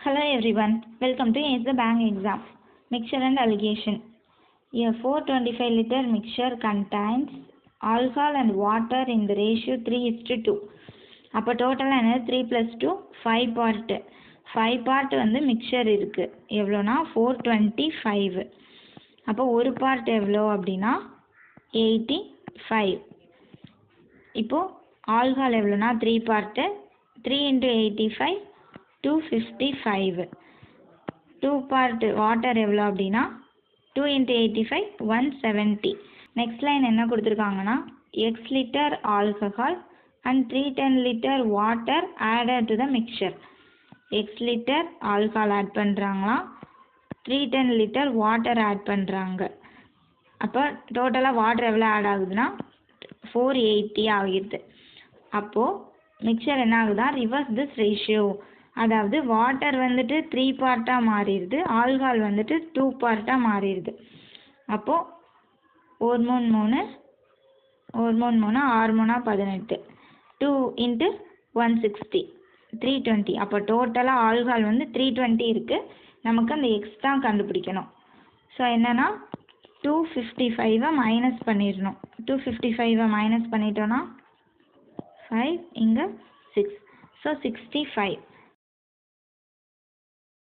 Hello everyone, welcome to Ace the Bank exam. Mixture and alligation. A 425 liter mixture contains alcohol and water in the ratio 3:2. அப்போ டோட்டலாக என்னது 3 + 2 5 part 5 part வந்து mixer இருக்குது. எவ்வளோனா 425. அப்போ ஒரு பார்ட் எவ்வளோ அப்படின்னா 85. இப்போது ஆல்கஹால் எவ்வளோனா 3 பார்ட்டு 3 × 85 255. 2 பார்ட் வாட்டர் எவ்வளோ அப்படின்னா 2 × 85 170. நெக்ஸ்ட் லைன் என்ன கொடுத்துருக்காங்கன்னா x litre alcohol and 310 litre water added to the mixture. x litre alcohol add பண்ணுறாங்களாம், 310 லிட்டர் வாட்டர் ஆட் பண்ணுறாங்க. அப்போ டோட்டலாக வாட்டர் எவ்வளோ ஆட் ஆகுதுன்னா 480 ஆகிடுது. அப்போது மிக்சர் என்ன ஆகுதா, ரிவர்ஸ் திஸ் ரேஷியோ. அதாவது வாட்டர் வந்துட்டு 3 பார்ட்டாக மாறிடுது, ஆல்கஹால் வந்துட்டு 2 பார்ட்டாக மாறிடுது. அப்போது 1 3 3 1 3 3 6 3 18 2 × 160 320. அப்போ டோட்டலாக ஆல்கஹால் வந்து 320 இருக்குது. நமக்கு அந்த எக்ஸ் தான் கண்டுபிடிக்கணும். ஸோ என்னென்னா 255 மைனஸ் பண்ணிடணும். 255 மைனஸ் பண்ணிட்டோன்னா 5 இங்கே 6, ஸோ 65.